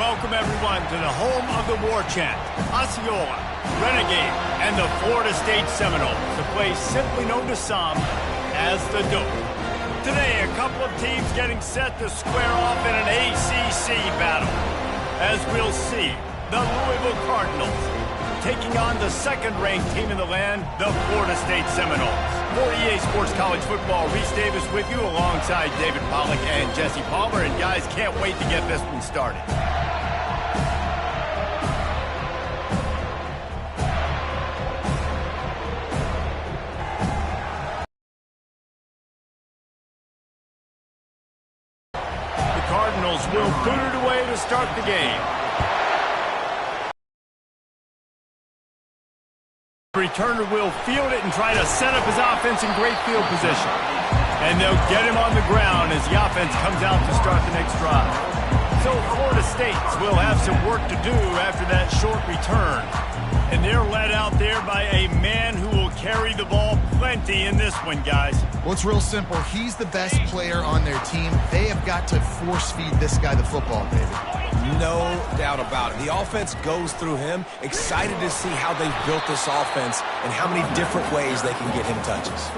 Welcome, everyone, to the home of the war chant, Osceola, Renegade, and the Florida State Seminoles, the place simply known to some as the Dope. Today, a couple of teams getting set to square off in an ACC battle. As we'll see, the Louisville Cardinals taking on the second-ranked team in the land, the Florida State Seminoles. For EA Sports College Football, Reese Davis with you alongside David Pollack and Jesse Palmer. And guys, can't wait to get this one started. The Cardinals will boot it away to start the game. Returner will field it and try to set up his offense in great field position. And they'll get him on the ground as the offense comes out to start the next drive. So Florida State will have some work to do after that short return. And they're led out there by a man who will carry the ball plenty in this one, guys. Well, it's real simple. He's the best player on their team. They have got to force-feed this guy the football, David. No doubt about it. The offense goes through him. Excited to see how they've built this offense and how many different ways they can get him touches.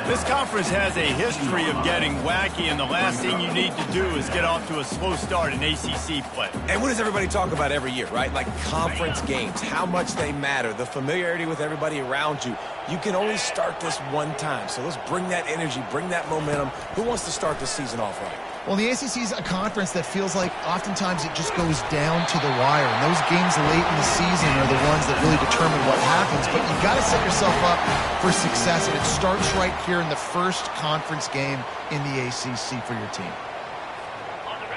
This conference has a history of getting wacky, and the last thing you need to do is get off to a slow start in ACC play. And what does everybody talk about every year, right? Like conference games, how much they matter, the familiarity with everybody around you. You can only start this one time, so let's bring that energy, bring that momentum. Who wants to start the season off right? Well, the ACC is a conference that feels like oftentimes it just goes down to the wire. And those games late in the season are the ones that really determine what happens. But you've got to set yourself up for success, and it starts right here in the first conference game in the ACC for your team.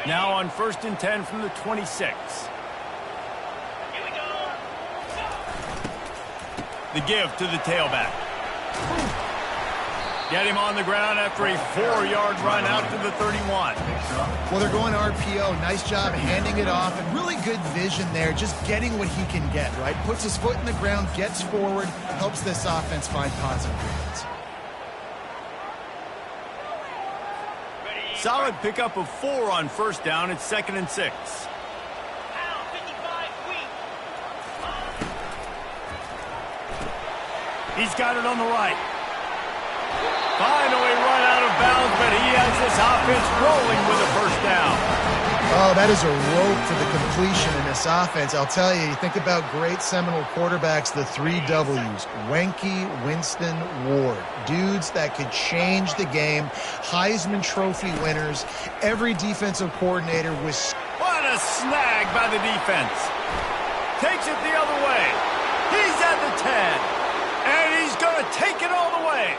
Now on 1st and 10 from the 26. The give to the tailback. Get him on the ground after a 4-yard run out to the 31. Well, they're going RPO. Nice job handing it off, and really good vision there, just getting what he can get, right? Puts his foot in the ground, gets forward, helps this offense find positive grades. Solid pickup of 4 on 1st down. It's 2nd and 6. He's got it on the right. Finally run out of bounds, but he has this offense rolling with a 1st down. Oh, that is a rope to the completion in this offense. I'll tell you, you think about great Seminole quarterbacks, the 3 W's, Wenke, Winston, Ward. Dudes that could change the game, Heisman Trophy winners. Every defensive coordinator was... What a snag by the defense. Takes it the other way. He's at the 10. And he's going to take it all the way.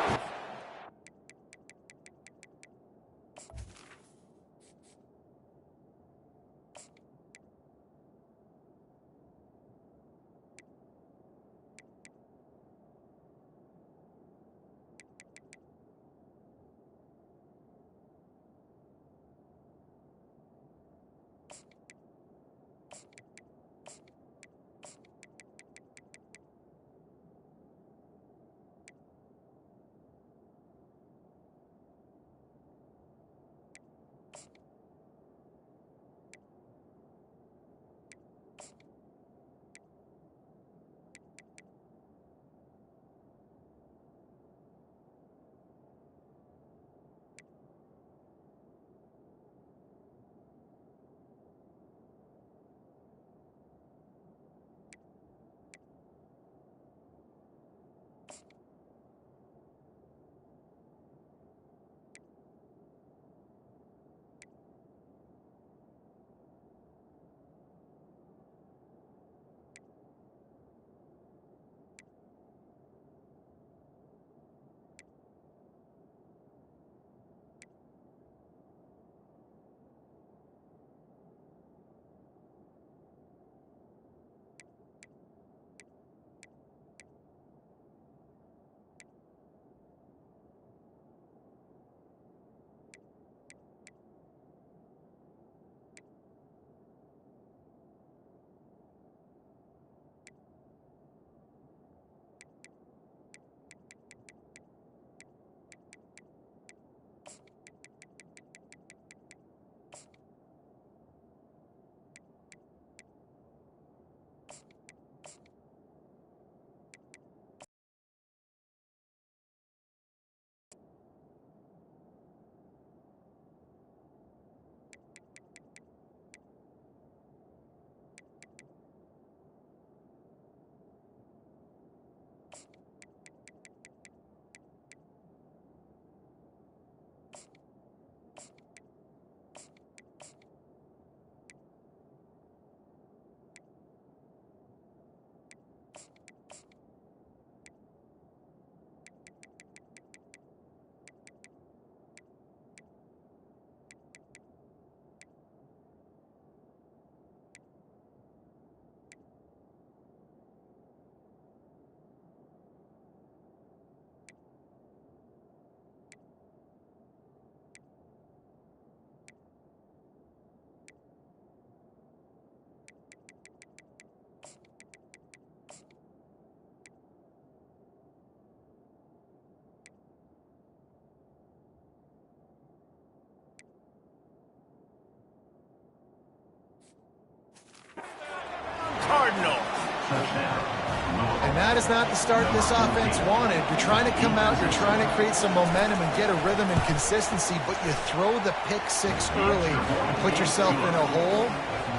that is not the start this offense wanted. You're trying to come out, you're trying to create some momentum and get a rhythm and consistency, but you throw the pick six early and put yourself in a hole.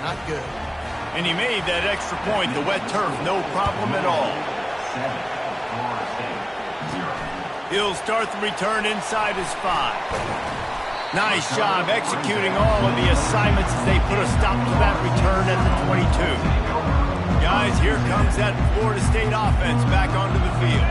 Not good. And he made that extra point, the wet turf, no problem at all. He'll start the return inside his 5. Nice job executing all of the assignments as they put a stop to that return at the 22. Guys, here comes that Florida State offense back onto the field.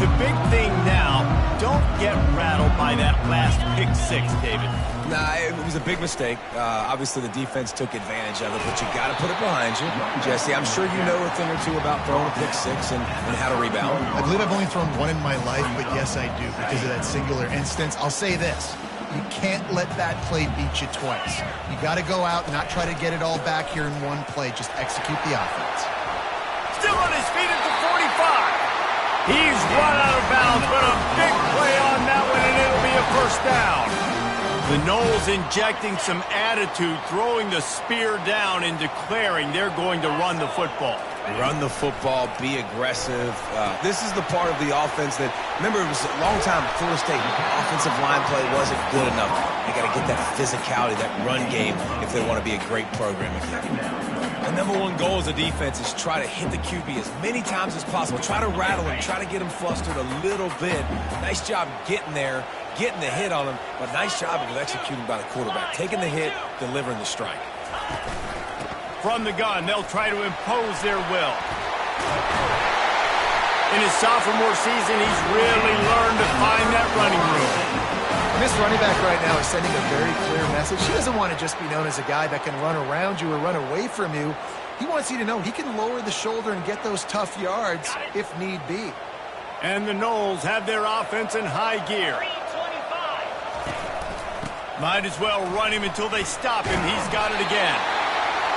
The big thing now, don't get rattled by that last pick six, David. Nah, it was a big mistake. Obviously, the defense took advantage of it, but you got to put it behind you. Jesse, I'm sure you know a thing or two about throwing a pick six and how to rebound. I believe I've only thrown one in my life, but yes, I do because of that singular instance. I'll say this. You can't let that play beat you twice. You got to go out and not try to get it all back here in one play. Just execute the offense. Still on his feet at the 45. He's run out of bounds, but a big play on that one, and it'll be a first down. The Noles injecting some attitude, throwing the spear down and declaring they're going to run the football. Run the football, be aggressive. This is the part of the offense that, remember, it was a long time, Florida State offensive line play wasn't good enough. They got to get that physicality, that run game, if they want to be a great program again. The number one goal as a defense is try to hit the QB as many times as possible. Try to rattle him, try to get him flustered a little bit. Nice job getting there, getting the hit on him, but nice job of executing by the quarterback. Taking the hit, delivering the strike. From the gun, they'll try to impose their will. In his sophomore season, he's really learned to find that running room. And this running back right now is sending a very clear message. He doesn't want to just be known as a guy that can run around you or run away from you. He wants you to know he can lower the shoulder and get those tough yards if need be. And the Noles have their offense in high gear. Might as well run him until they stop him. He's got it again.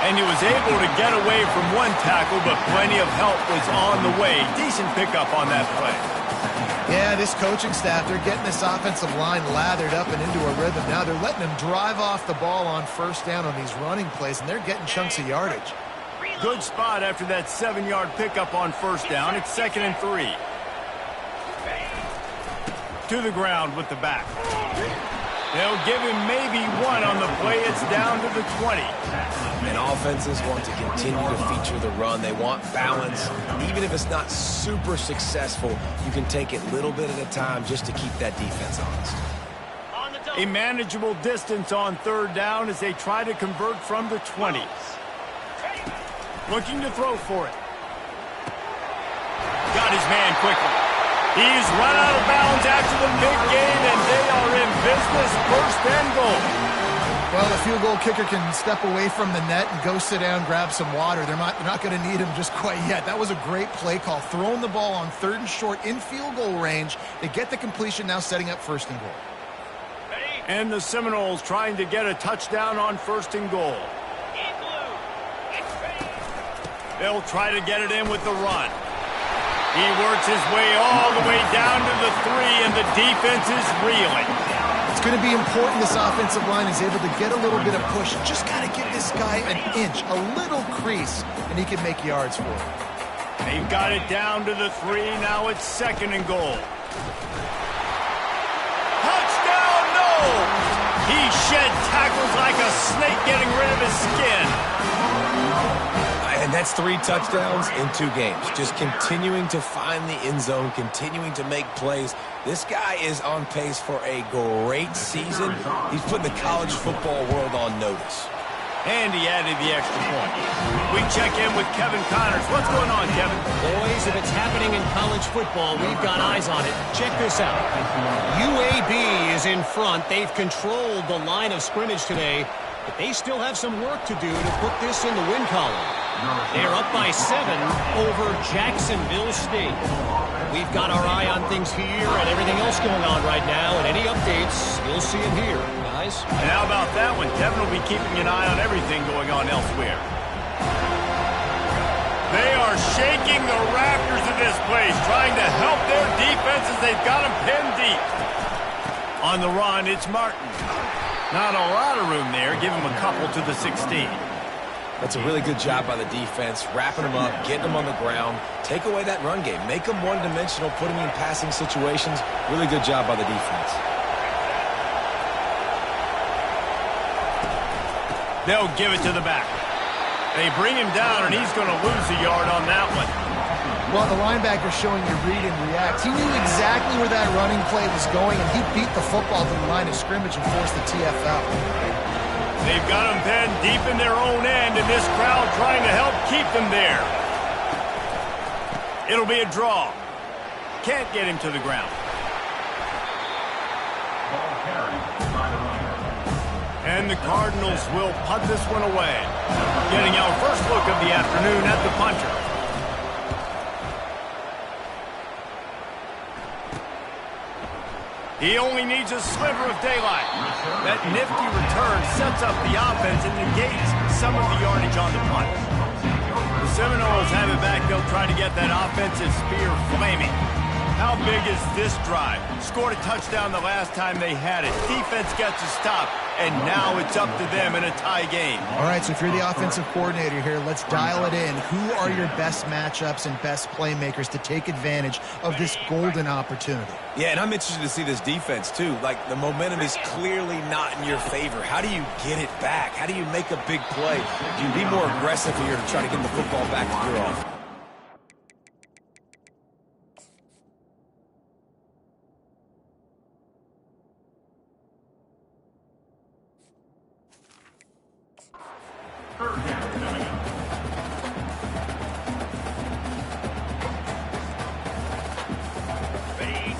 And he was able to get away from one tackle, but plenty of help was on the way. Decent pickup on that play. Yeah, this coaching staff, they're getting this offensive line lathered up and into a rhythm. Now they're letting them drive off the ball on first down on these running plays, and they're getting chunks of yardage. Good spot after that 7-yard pickup on first down. It's 2nd and 3. To the ground with the back. They'll give him maybe one on the play. It's down to the 20. And offenses want to continue to feature the run. They want balance. Even if it's not super successful, you can take it little bit at a time just to keep that defense honest. A manageable distance on 3rd down as they try to convert from the 20. Looking to throw for it. Got his man quickly. He's run out of bounds after the big game, and they are in business. 1st and goal. Well, the field goal kicker can step away from the net and go sit down, grab some water. They're not going to need him just quite yet. That was a great play call. Throwing the ball on 3rd and short in field goal range. They get the completion, now setting up 1st and goal. And the Seminoles trying to get a touchdown on 1st and goal. They'll try to get it in with the run. He works his way all the way down to the 3, and the defense is reeling. It's going to be important this offensive line is able to get a little bit of push. Just got to give this guy an inch, a little crease, and he can make yards for it. They've got it down to the 3. Now it's 2nd and goal. Touchdown, no! He shed tackles like a snake getting rid of his skin. And that's 3 touchdowns in 2 games. Just continuing to find the end zone, continuing to make plays. This guy is on pace for a great season. He's putting the college football world on notice. And he added the extra point. We check in with Kevin Connors. What's going on, Kevin? Boys, if it's happening in college football, we've got eyes on it. Check this out. UAB is in front. They've controlled the line of scrimmage today, but they still have some work to do to put this in the win column. They're up by 7 over Jacksonville State. We've got our eye on things here and everything else going on right now, and any updates, you'll see them here, guys. And how about that one? Kevin will be keeping an eye on everything going on elsewhere. They are shaking the rafters of this place, trying to help their defense as they've got them pinned deep. On the run, it's Martin. Not a lot of room there. Give him a couple to the 16. That's a really good job by the defense, wrapping them up, getting them on the ground. Take away that run game. Make them one-dimensional, put them in passing situations. Really good job by the defense. They'll give it to the back. They bring him down, and he's going to lose a yard on that one. Well, the linebacker's showing you read and react. He knew exactly where that running play was going, and he beat the football to the line of scrimmage and forced the TFL. They've got him pinned deep in their own end, and this crowd trying to help keep them there. It'll be a draw. Can't get him to the ground. And the Cardinals will punt this one away. Getting our first look of the afternoon at the punter. He only needs a sliver of daylight. That nifty return sets up the offense and negates some of the yardage on the punt. The Seminoles have it back. They'll try to get that offensive spear flaming. How big is this drive? Scored a touchdown the last time they had it. Defense gets a stop, and now it's up to them in a tie game. All right, so if you're the offensive coordinator here, let's dial it in. Who are your best matchups and best playmakers to take advantage of this golden opportunity? Yeah, and I'm interested to see this defense, too. Like, the momentum is clearly not in your favor. How do you get it back? How do you make a big play? Do you be more aggressive here to try to get the football back if you're off?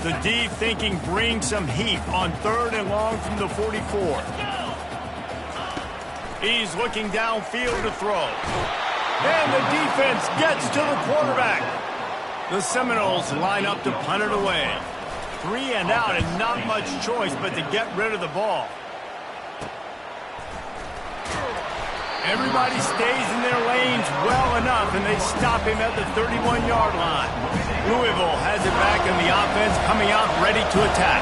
The D thinking bring some heat on 3rd and long from the 44. He's looking downfield to throw. And the defense gets to the quarterback. The Seminoles line up to punt it away. 3 and out and not much choice but to get rid of the ball. Everybody stays in their lanes well enough, and they stop him at the 31-yard line. Louisville has it back in the offense, coming out ready to attack.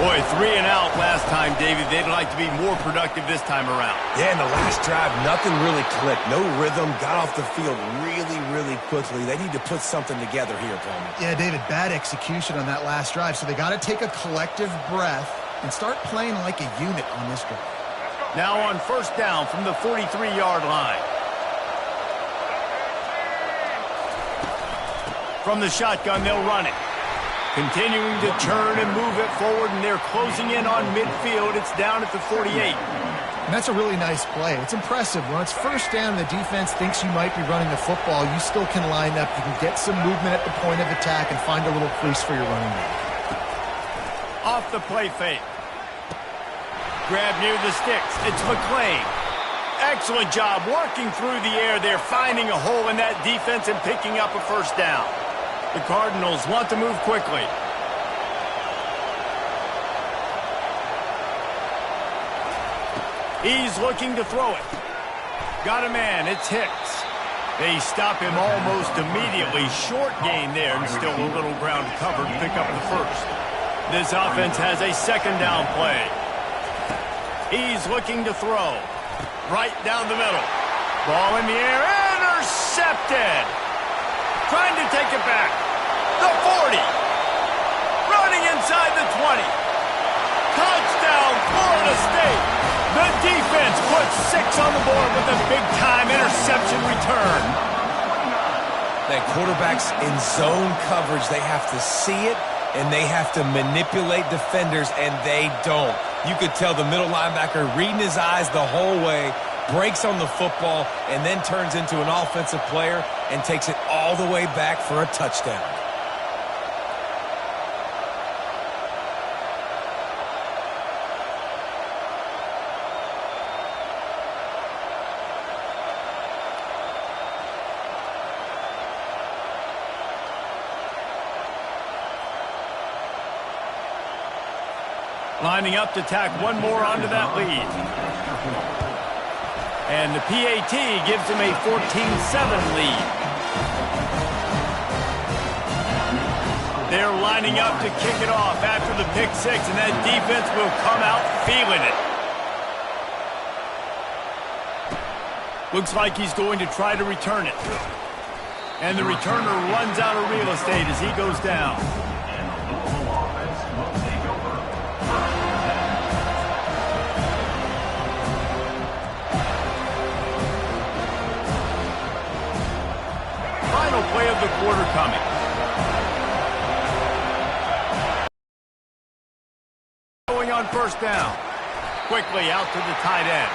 Boy, 3 and out last time, David. They'd like to be more productive this time around. Yeah, in the last drive, nothing really clicked. No rhythm, got off the field really, really quickly. They need to put something together here, Coleman. Yeah, David, bad execution on that last drive, so they got to take a collective breath and start playing like a unit on this drive. Now on 1st down from the 43-yard line. From the shotgun, they'll run it. Continuing to turn and move it forward, and they're closing in on midfield. It's down at the 48. And that's a really nice play. It's impressive. When it's 1st down and the defense thinks you might be running the football, you still can line up. You can get some movement at the point of attack and find a little crease for your running back. Off the play fake. Grab near the sticks. It's McClain. Excellent job working through the air there, finding a hole in that defense and picking up a 1st down. The Cardinals want to move quickly. He's looking to throw it. Got a man. It's Hicks. They stop him almost immediately. Short gain there, and still a little ground covered to pick up the 1st. This offense has a 2nd down play. He's looking to throw. Right down the middle. Ball in the air. Intercepted. Trying to take it back. The 40. Running inside the 20. Touchdown, Florida State. The defense puts 6 on the board with a big-time interception return. That quarterback's in zone coverage. They have to see it, and they have to manipulate defenders, and they don't. You could tell the middle linebacker reading his eyes the whole way, breaks on the football, and then turns into an offensive player and takes it all the way back for a touchdown. Lining up to tack one more onto that lead. And the PAT gives them a 14-7 lead. They're lining up to kick it off after the pick 6, and that defense will come out feeling it. Looks like he's going to try to return it. And the returner runs out of real estate as he goes down. Final play of the quarter coming. Going on first down. Quickly out to the tight end.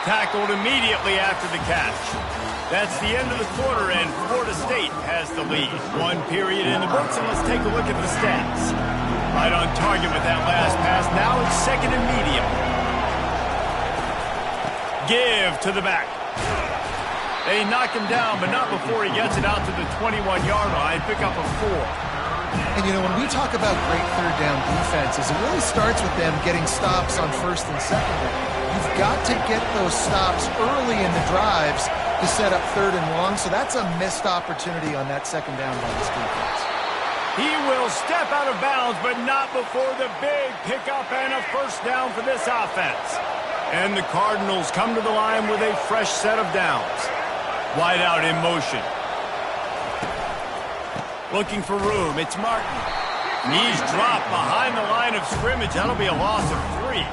Tackled immediately after the catch. That's the end of the quarter, and Florida State has the lead. One period in the books, and let's take a look at the stats. Right on target with that last pass. Now it's second and medium. Give to the back. They knock him down, but not before he gets it out to the 21-yard line. Pick up a 4. And, you know, when we talk about great third down defenses, it really starts with them getting stops on first and second down. You've got to get those stops early in the drives to set up third and long, so that's a missed opportunity on that second down by this defense. He will step out of bounds, but not before the big pickup and a first down for this offense. And the Cardinals come to the line with a fresh set of downs. Wide out in motion. Looking for room, it's Martin. Knees drop behind the line of scrimmage. That'll be a loss of 3.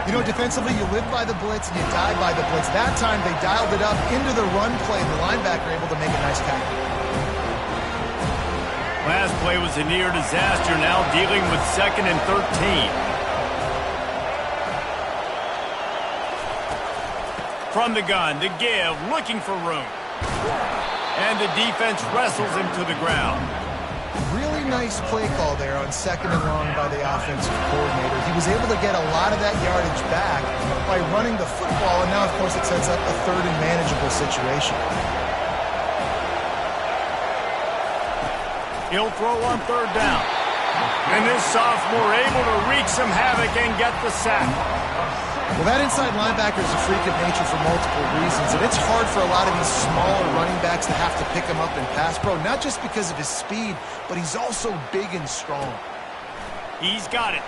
You know, defensively, you live by the blitz and you die by the blitz. That time, they dialed it up into the run play, and the linebacker able to make a nice tackle. Last play was a near disaster, now dealing with 2nd and 13. From the gun, the give, looking for room. And the defense wrestles him to the ground. Really nice play call there on 2nd and long by the offensive coordinator. He was able to get a lot of that yardage back by running the football, and now, of course, it sets up a third and manageable situation. He'll throw on third down. And this sophomore able to wreak some havoc and get the sack. Well, that inside linebacker is a freak of nature for multiple reasons, and it's hard for a lot of these smaller running backs to have to pick him up in pass pro, not just because of his speed, but he's also big and strong. He's got it.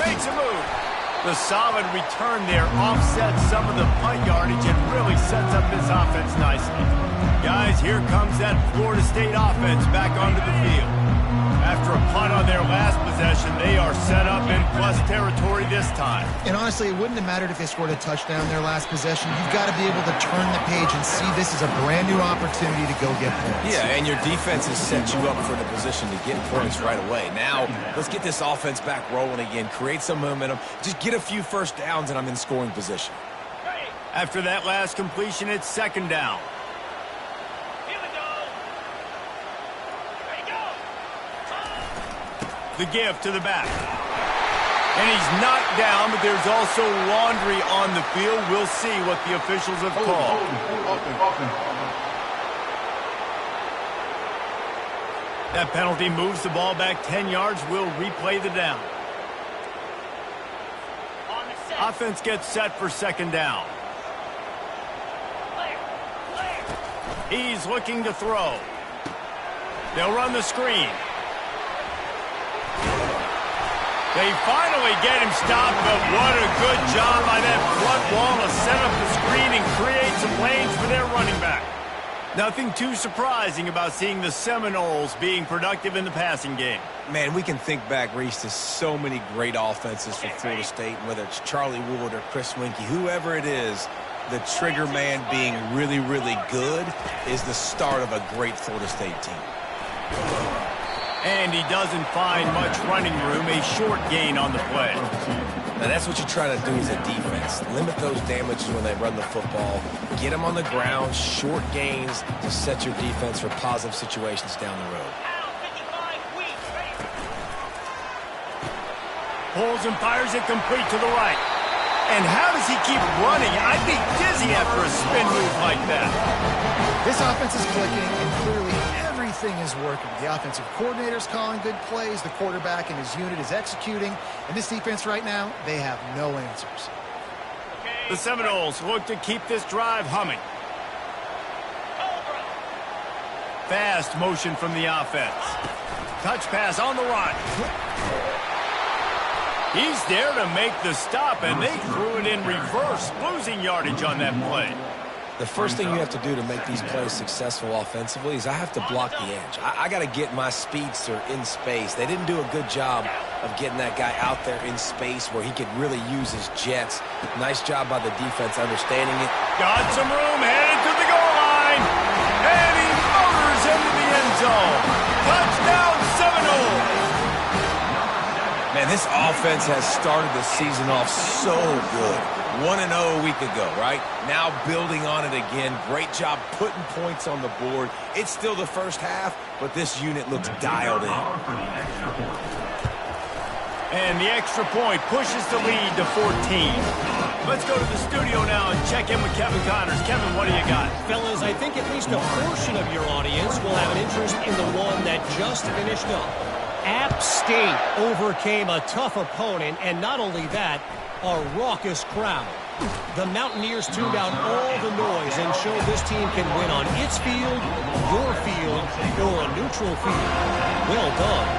Makes a move. The solid return there offsets some of the punt yardage and really sets up this offense nicely. Guys, here comes that Florida State offense back onto the field. After a punt on their last possession, they are set up in plus territory this time. And honestly, it wouldn't have mattered if they scored a touchdown their last possession. You've got to be able to turn the page and see this is a brand new opportunity to go get points. Yeah, and your defense has set you up for the position to get points right away. Now, let's get this offense back rolling again, create some momentum, just get a few first downs, and I'm in scoring position. After that last completion, it's 2nd down. The give to the back. And he's knocked down, but there's also laundry on the field. We'll see what the officials have called. That penalty moves the ball back 10 yards. We'll replay the down. Offense gets set for 2nd down. He's looking to throw. They'll run the screen. They finally get him stopped, but what a good job by that front wall to set up the screen and create some lanes for their running back. Nothing too surprising about seeing the Seminoles being productive in the passing game. Man, we can think back, Reese, to so many great offenses for Florida State, whether it's Charlie Wood or Chris Winkie, whoever it is, the trigger man being really, really good is the start of a great Florida State team. And he doesn't find much running room, a short gain on the play. Now, that's what you try to do as a defense. Limit those damages when they run the football. Get them on the ground, short gains to set your defense for positive situations down the road. Pulls and fires it complete to the right. And how does he keep running? I'd be dizzy after a spin move like that. This offense is clicking, and clearly everything is working. The offensive coordinator's calling good plays. The quarterback and his unit is executing. And this defense right now, they have no answers. The Seminoles look to keep this drive humming. Fast motion from the offense. Touch pass on the run. He's there to make the stop, and they threw it in reverse, losing yardage on that play. The first thing you have to do to make these plays successful offensively is I have to block the edge. I got to get my speedster in space. They didn't do a good job of getting that guy out there in space where he could really use his jets. Nice job by the defense understanding it. Got some room, headed to the goal line, and he motors into the end zone. Touchdown, Seminole. Man, this offense has started the season off so good. 1-0 a week ago, right? Now building on it again. Great job putting points on the board. It's still the first half, but this unit looks dialed in. And the extra point pushes the lead to 14. Let's go to the studio now and check in with Kevin Connors. Kevin, what do you got? Fellas, I think at least a portion of your audience will have an interest in the one that just finished up. App State overcame a tough opponent, and not only that, a raucous crowd. The Mountaineers tuned out all the noise and showed this team can win on its field, your field, or a neutral field. Well done.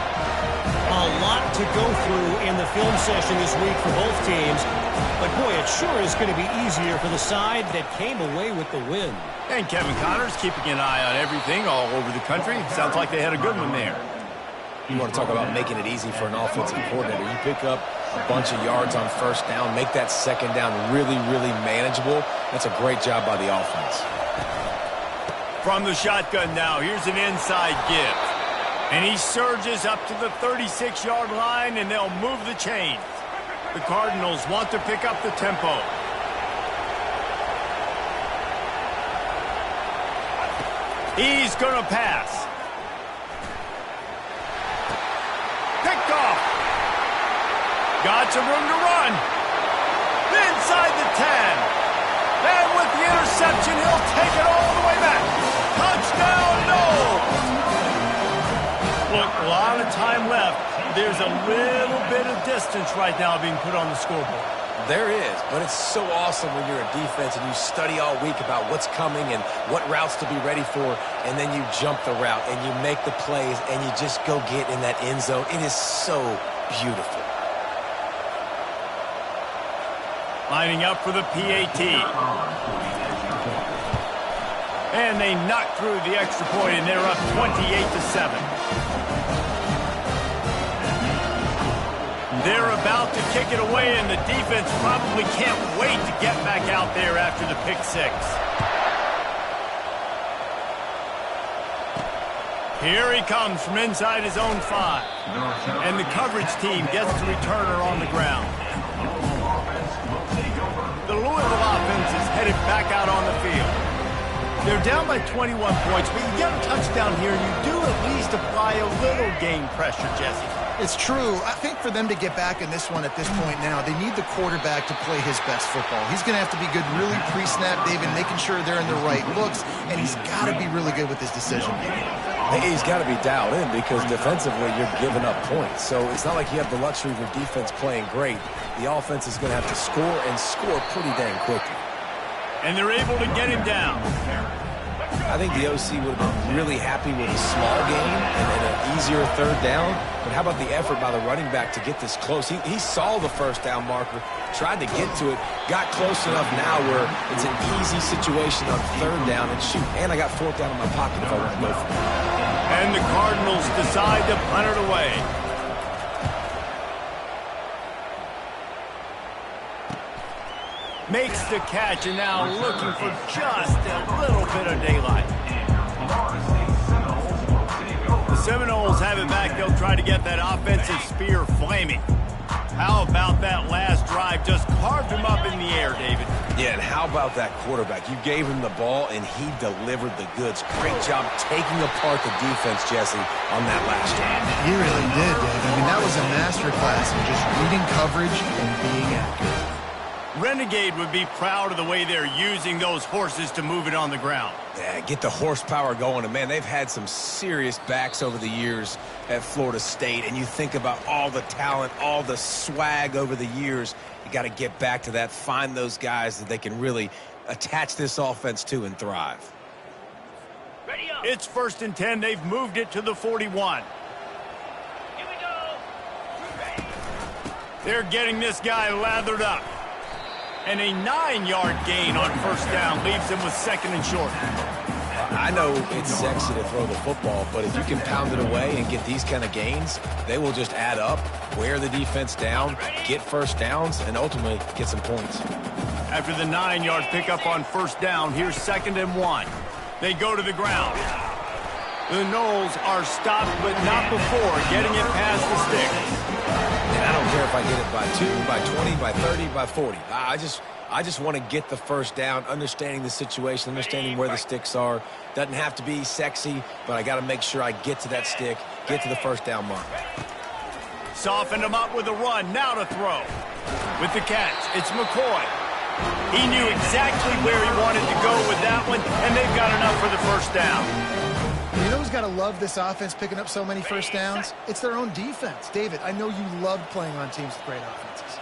A lot to go through in the film session this week for both teams, but boy, it sure is going to be easier for the side that came away with the win. And Kevin Connors keeping an eye on everything all over the country. Sounds like they had a good one there. You want to talk about making it easy for an offensive coordinator. You pick up a bunch of yards on first down, make that second down really, really manageable. That's a great job by the offense. From the shotgun now, here's an inside give. And he surges up to the 36-yard line, and they'll move the chains. The Cardinals want to pick up the tempo. He's going to pass. Picked off. Got some room to run. Inside the 10. And with the interception, he'll take it all the way back. Touchdown, no! Look, a lot of time left. There's a little bit of distance right now being put on the scoreboard. There is, but it's so awesome when you're a defense and you study all week about what's coming and what routes to be ready for, and then you jump the route and you make the plays and you just go get in that end zone. It is so beautiful. Lining up for the PAT. And they knock through the extra point, and they're up 28-7. They're about to kick it away, and the defense probably can't wait to get back out there after the pick six. Here he comes from inside his own 5. And the coverage team gets the returner on the ground. The Louisville offense is headed back out on the field. They're down by 21 points, but you get a touchdown here, you do at least apply a little game pressure, Jesse. It's true. I think for them to get back in this one at this point now, they need the quarterback to play his best football. He's going to have to be good really pre-snap, David, making sure they're in the right looks, and he's got to be really good with his decision-making. He's got to be dialed in because defensively you're giving up points. So it's not like you have the luxury of your defense playing great. The offense is going to have to score and score pretty dang quickly. And they're able to get him down. I think the OC would have been really happy with a small gain and an easier third down. But how about the effort by the running back to get this close? He saw the first down marker, tried to get to it, got close enough now where it's an easy situation on third down and shoot. And I got fourth down in my pocket if I want to go for it. And the Cardinals decide to punt it away. Makes the catch, and now looking for just a little bit of daylight. The Seminoles have it back. They'll try to get that offensive spear flaming. How about that last drive? Just carved him up in the air, David. Yeah, and how about that quarterback? You gave him the ball, and he delivered the goods. Great job taking apart the defense, Jesse, on that last drive. He really did, Dave. I mean, that was a masterclass in just reading coverage and being accurate. Renegade would be proud of the way they're using those horses to move it on the ground. Yeah, get the horsepower going. And, man, they've had some serious backs over the years at Florida State. And you think about all the talent, all the swag over the years. You got to get back to that, find those guys that they can really attach this offense to and thrive. It's 1st and 10. They've moved it to the 41. They're getting this guy lathered up. And a 9-yard gain on first down leaves him with second and short. I know it's sexy to throw the football, but if you can pound it away and get these kind of gains, they will just add up, wear the defense down, get first downs, and ultimately get some points. After the 9-yard pickup on first down, here's 2nd and 1. They go to the ground. The Noles are stopped, but not before getting it past the sticks. And I don't care if I get it by 2, by 20, by 30, by 40. I just want to get the first down, understanding the situation, understanding where the sticks are. Doesn't have to be sexy, but I got to make sure I get to that stick, get to the first down mark. Softened him up with a run, now to throw. With the catch, it's McCoy. He knew exactly where he wanted to go with that one, and they've got enough for the first down. You know who's got to love this offense picking up so many first downs? It's their own defense. David, I know you loved playing on teams with great offenses.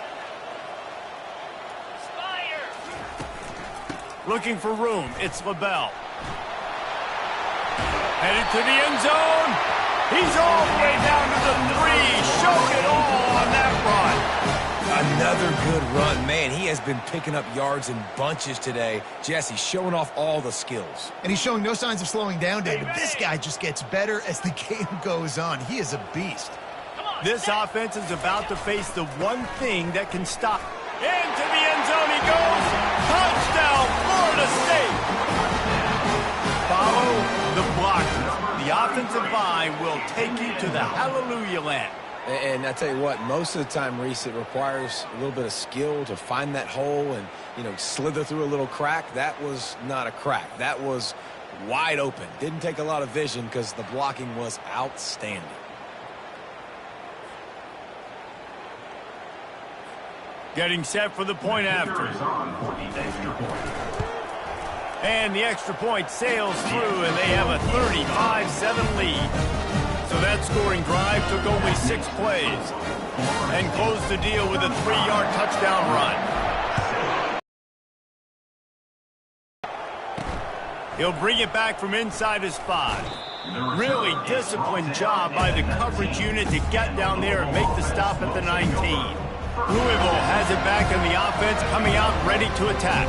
Looking for room, it's LaBelle. Headed to the end zone. He's all the way down to the 3. Showed it all on that run. Another good run. Man, he has been picking up yards in bunches today. Jesse showing off all the skills. And he's showing no signs of slowing down, David. This guy just gets better as the game goes on. He is a beast. This offense is about to face the one thing that can stop. Into the end zone he goes. Touchdown, Florida State. Follow the blockers. The offensive line will take you to the hallelujah land. And I tell you what, most of the time, Reese, it requires a little bit of skill to find that hole and, slither through a little crack. That was not a crack. That was wide open. Didn't take a lot of vision because the blocking was outstanding. Getting set for the point after. And the extra point sails through, and they have a 35-7 lead. So that scoring drive took only 6 plays and closed the deal with a 3-yard touchdown run. He'll bring it back from inside his 5. Really disciplined job by the coverage unit to get down there and make the stop at the 19. Louisville has it back in the offense, coming out ready to attack.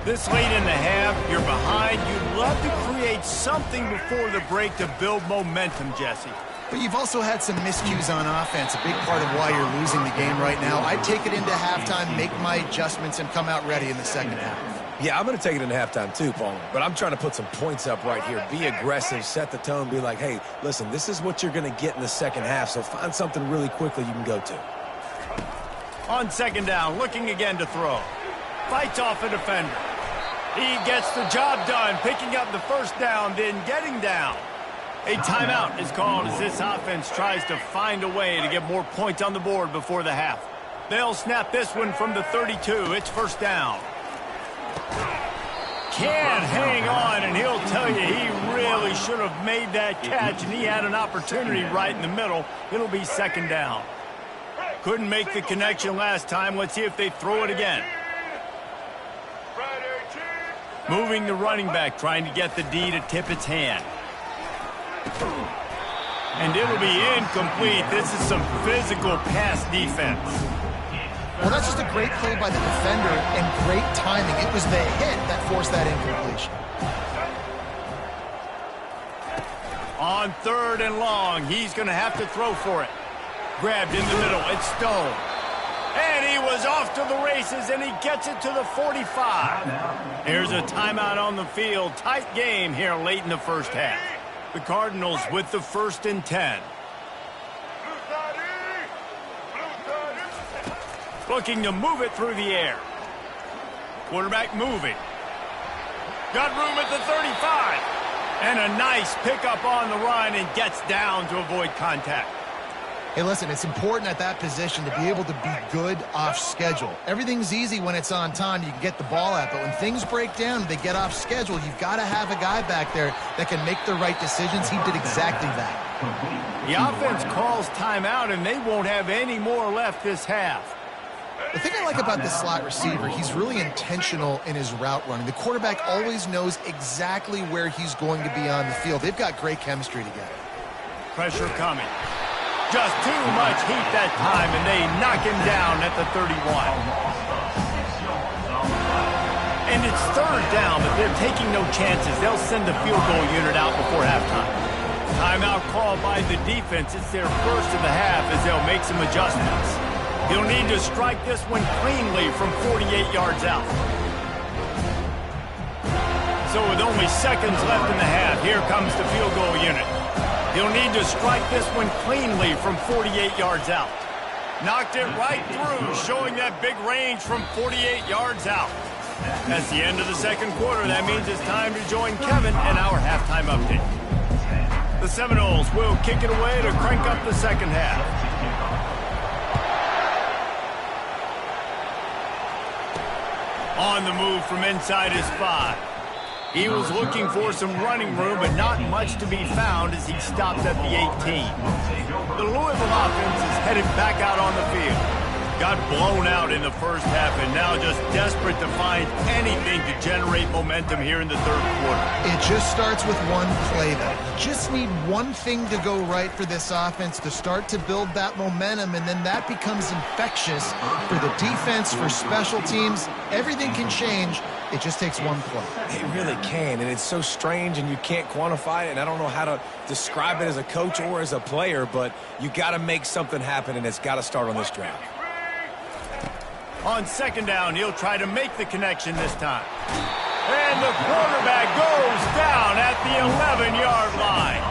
This late in the half, you're behind. You'd love to create something before the break to build momentum, Jesse. But you've also had some miscues on offense, a big part of why you're losing the game right now. I'd take it into halftime, make my adjustments, and come out ready in the second half. Yeah, I'm going to take it into halftime too, Paul. But I'm trying to put some points up right here. Be aggressive, set the tone, be like, hey, listen, this is what you're going to get in the second half, so find something really quickly you can go to. On second down, looking again to throw. Fights off a defender. He gets the job done, picking up the first down, then getting down. A timeout is called as this offense tries to find a way to get more points on the board before the half. They'll snap this one from the 32. It's first down. Can't hang on, and he'll tell you he really should have made that catch, and he had an opportunity right in the middle. It'll be second down. Couldn't make the connection last time. Let's see if they throw it again. Moving the running back, trying to get the D to tip its hand. And it'll be incomplete. This is some physical pass defense. Well, that's just a great play by the defender and great timing. It was the hit that forced that incompletion. On 3rd and long, he's going to have to throw for it. Grabbed in the middle. It's Stone. And he was off to the races, and he gets it to the 45. Here's a timeout on the field. Tight game here late in the first half. The Cardinals with the 1st and 10. Looking to move it through the air. Quarterback moving. Got room at the 35. And a nice pickup on the run and gets down to avoid contact. Hey, listen, it's important at that position to be able to be good off schedule. Everything's easy when it's on time. You can get the ball out, but when things break down, they get off schedule. You've got to have a guy back there that can make the right decisions. He did exactly that. The offense calls timeout, and they won't have any more left this half. The thing I like about this slot receiver, he's really intentional in his route running. The quarterback always knows exactly where he's going to be on the field. They've got great chemistry together. Pressure coming. Just too much heat that time, and they knock him down at the 31. And it's third down, but they're taking no chances. They'll send the field goal unit out before halftime. Timeout called by the defense. It's their first of the half as they'll make some adjustments. He'll need to strike this one cleanly from 48 yards out. So with only seconds left in the half, here comes the field goal unit. He'll need to strike this one cleanly from 48 yards out. Knocked it right through, showing that big range from 48 yards out. That's the end of the second quarter. That means it's time to join Kevin in our halftime update. The Seminoles will kick it away to crank up the second half. On the move from inside his 5. He was looking for some running room, but not much to be found as he stopped at the 18. The Louisville offense is headed back out on the field. Got blown out in the first half and now just desperate to find anything to generate momentum here in the third quarter. It just starts with one play, though. You just need one thing to go right for this offense to start to build that momentum, and then that becomes infectious for the defense, for special teams. Everything can change. It just takes one play. It really can, and it's so strange, and you can't quantify it, and I don't know how to describe it as a coach or as a player, but you got to make something happen, and it's got to start on this drive. On second down, he'll try to make the connection this time. And the quarterback goes down at the 11-yard line.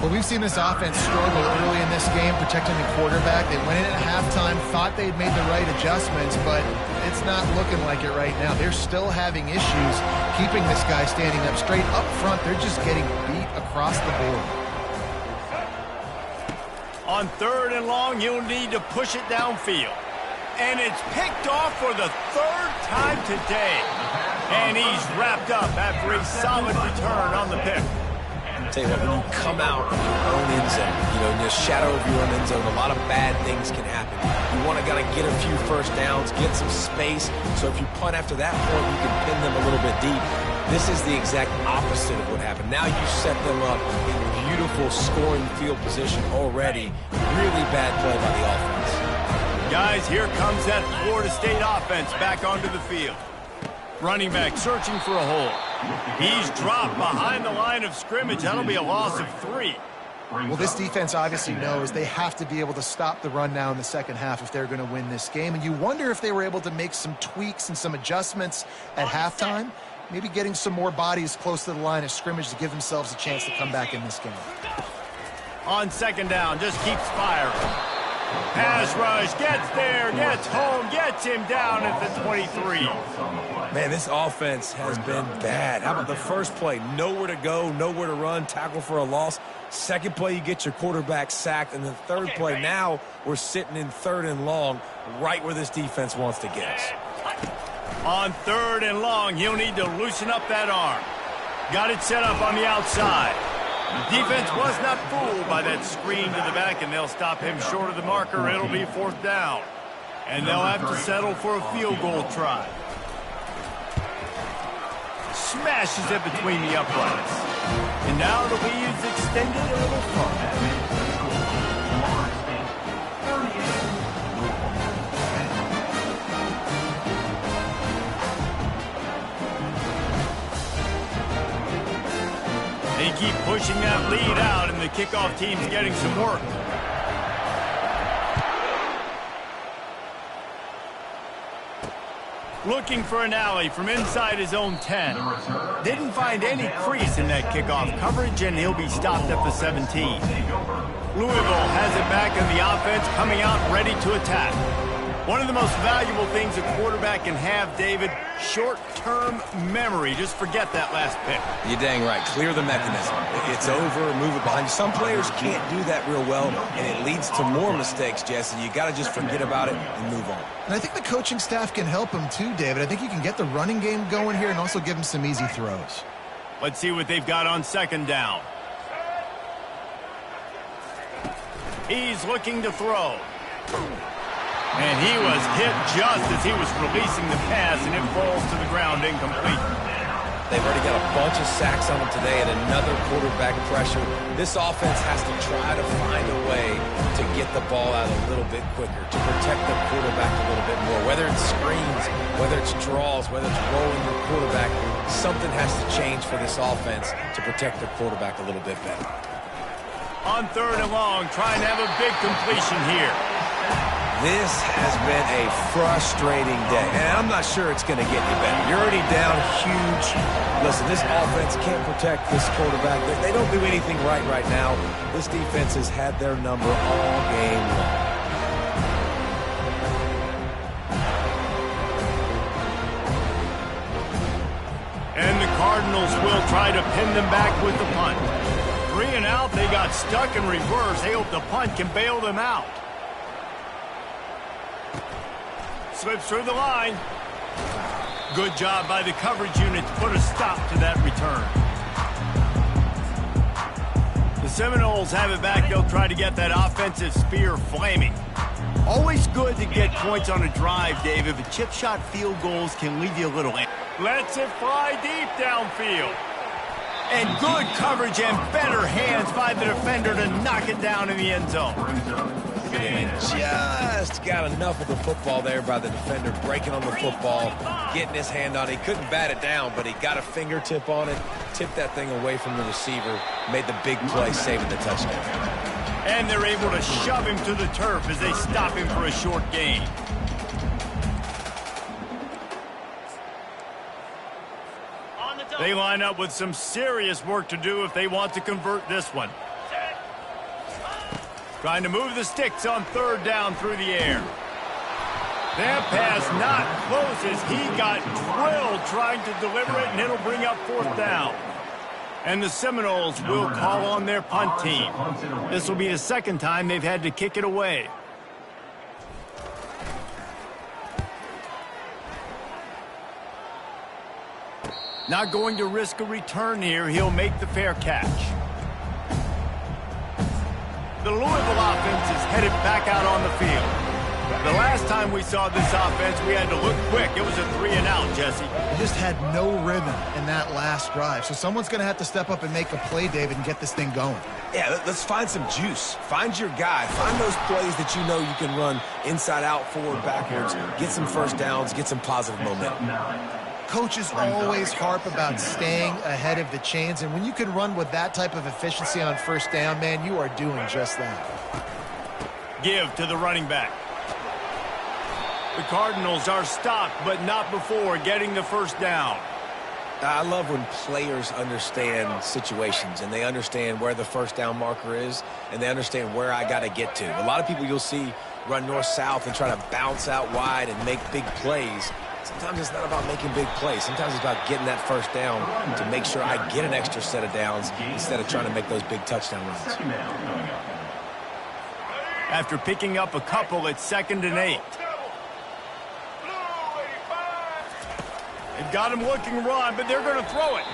Well, we've seen this offense struggle early in this game protecting the quarterback. They went in at halftime, thought they'd made the right adjustments, but it's not looking like it right now. They're still having issues keeping this guy standing up straight. Up front, they're just getting beat across the board. On third and long, he'll need to push it downfield. And it's picked off for the third time today. And he's wrapped up after a solid return on the pick. Tell you what, when you come out of your own end zone, in the shadow of your own end zone, a lot of bad things can happen. You want to get a few first downs, get some space, so if you punt after that point, you can pin them a little bit deep. This is the exact opposite of what happened. Now you set them up in beautiful scoring field position already. Really bad play by the offense. Guys, here comes that Florida State offense back onto the field. Running back searching for a hole. He's dropped behind the line of scrimmage. That'll be a loss of 3. Well, this defense obviously knows they have to be able to stop the run now in the second half if they're going to win this game. And you wonder if they were able to make some tweaks and some adjustments at halftime, maybe getting some more bodies close to the line of scrimmage to give themselves a chance to come back in this game. On second down, just keeps firing. Pass rush, gets there, gets home, gets him down at the 23. Man, this offense has been bad. How about the first play? Nowhere to go, nowhere to run, tackle for a loss. Second play, you get your quarterback sacked. And the third play, now we're sitting in third and long, right where this defense wants to get us. On third and long, he'll need to loosen up that arm. Got it set up on the outside. Defense was not fooled by that screen to the back, and they'll stop him short of the marker. It'll be fourth down. And they'll have to settle for a field goal try. Smashes it between the uprights. And now the lead's extended a little further. They keep pushing that lead out, and the kickoff team's getting some work. Looking for an alley from inside his own 10. Didn't find any crease in that kickoff coverage, and he'll be stopped at the 17. Louisville has it back in the offense, coming out ready to attack. One of the most valuable things a quarterback can have, David, short-term memory. Just forget that last pick. You're dang right. Clear the mechanism. It's over, move it behind you. Some players can't do that real well, and it leads to more mistakes, Jesse. You got to just forget about it and move on. And I think the coaching staff can help him too, David. I think you can get the running game going here and also give him some easy throws. Let's see what they've got on second down. He's looking to throw. And he was hit just as he was releasing the pass, and it falls to the ground incomplete. They've already got a bunch of sacks on them today and another quarterback pressure. This offense has to try to find a way get the ball out a little bit quicker, to protect the quarterback a little bit more. Whether it's screens, whether it's draws, whether it's rolling your quarterback, something has to change for this offense to protect the quarterback a little bit better. On 3rd and long, trying to have a big completion here. This has been a frustrating day, and I'm not sure it's going to get any better. You're already down huge. Listen, this offense can't protect this quarterback. They don't do anything right now. This defense has had their number all game long. And the Cardinals will try to pin them back with the punt. 3 and out, they got stuck in reverse. They hope the punt can bail them out. Slips through the line. Good job by the coverage unit to put a stop to that return. The Seminoles have it back. They'll try to get that offensive spear flaming. Always good to get points on a drive, David, but chip shot field goals can leave you a little. Lets it fly deep downfield. And good coverage and better hands by the defender to knock it down in the end zone. And just got enough of the football there by the defender, breaking on the football, getting his hand on it. He couldn't bat it down, but he got a fingertip on it, tipped that thing away from the receiver, made the big play, saving the touchdown. And they're able to shove him to the turf as they stop him for a short gain. They line up with some serious work to do if they want to convert this one. Trying to move the sticks on 3rd down through the air. That pass not close as he got drilled trying to deliver it, and it'll bring up 4th down. And the Seminoles will call on their punt team. This will be the 2nd time they've had to kick it away. Not going to risk a return here. He'll make the fair catch. The Louisville offense is headed back out on the field. The last time we saw this offense, we had to look quick. It was a 3 and out, Jesse. They just had no rhythm in that last drive. So someone's going to have to step up and make a play, David, and get this thing going. Yeah, let's find some juice. Find your guy. Find those plays that you know you can run inside out, forward, backwards. Get some first downs. Get some positive momentum. Coaches always harp about staying ahead of the chains, and when you can run with that type of efficiency on 1st down, man, you are doing just that. Give to the running back. The Cardinals are stopped, but not before getting the 1st down. I love when players understand situations, and they understand where the 1st down marker is, and they understand where I got to get to. A lot of people you'll see run north-south and try to bounce out wide and make big plays. Sometimes it's not about making big plays. Sometimes it's about getting that 1st down to make sure I get an extra set of downs instead of trying to make those big touchdown runs. After picking up a couple, it's 2nd and 8. They've got him looking run, but they're going to throw it.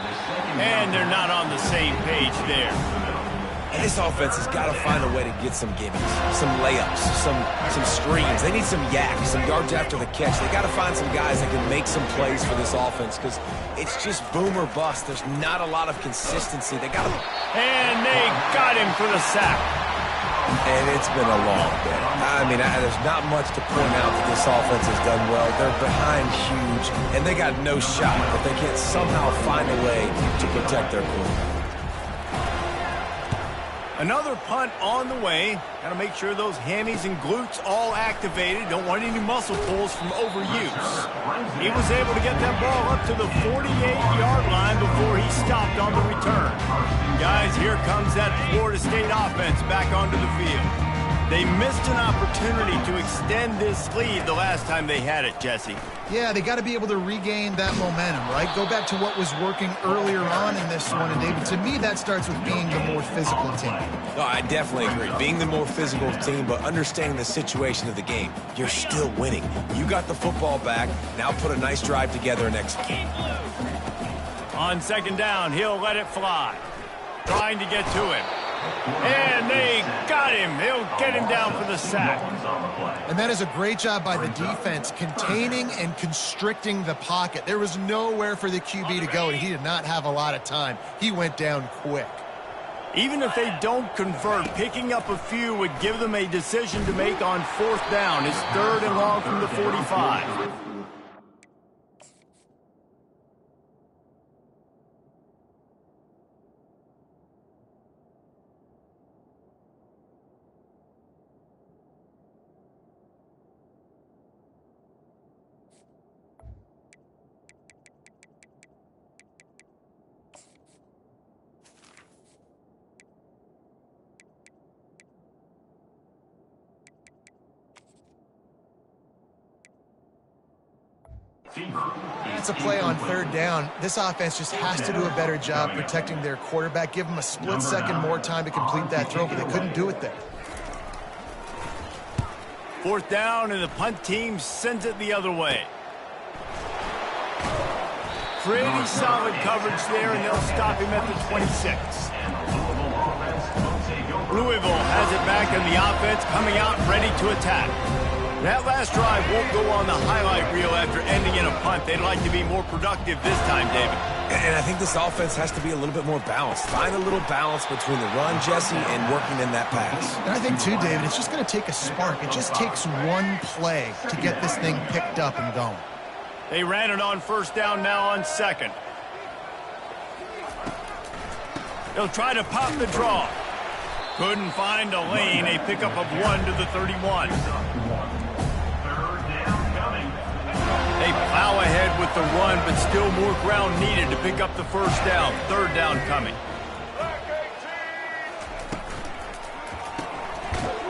And they're not on the same page there. And this offense has got to find a way to get some gimmies, some layups, some screens. They need some yaks, some yards after the catch. They got to find some guys that can make some plays for this offense because it's just boom or bust. There's not a lot of consistency. They got to... And they got him for the sack. And it's been a long day. I mean, there's not much to point out that this offense has done well. They're behind huge, and they got no shot if they can't somehow find a way to protect their quarterback. Another punt on the way. Got to make sure those hammies and glutes all activated. Don't want any muscle pulls from overuse. He was able to get that ball up to the 48-yard line before he stopped on the return. Guys, here comes that Florida State offense back onto the field. They missed an opportunity to extend this lead the last time they had it, Jesse. Yeah, they got to be able to regain that momentum, right? Go back to what was working earlier on in this one. And, David, to me, that starts with being the more physical team. No, I definitely agree. Being the more physical team, but understanding the situation of the game. You're still winning. You got the football back. Now put a nice drive together and execute. On 2nd down, he'll let it fly. Trying to get to him. And they got him. They'll get him down for the sack. And that is a great job by the defense, containing and constricting the pocket. There was nowhere for the QB to go, and he did not have a lot of time. He went down quick. Even if they don't convert, picking up a few would give them a decision to make on 4th down. It's 3rd and long from the 45. That's a play on 3rd down. This offense just has to do a better job protecting their quarterback. Give them a split second more time to complete that throw, but they couldn't do it there. 4th down, and the punt team sends it the other way. Pretty solid coverage there, and they'll stop him at the 26. Louisville has it back, and the offense coming out ready to attack. That last drive won't go on the highlight reel after ending in a punt. They'd like to be more productive this time, David. And I think this offense has to be a little bit more balanced. Find a little balance between the run, Jesse, and working in that pass. And I think, too, David, it's just going to take a spark. It just takes one play to get this thing picked up and going. They ran it on 1st down, now on 2nd. They'll try to pop the draw. Couldn't find a lane. A pickup of 1 to the 31. They plow ahead with the run, but still more ground needed to pick up the 1st down. 3rd down coming.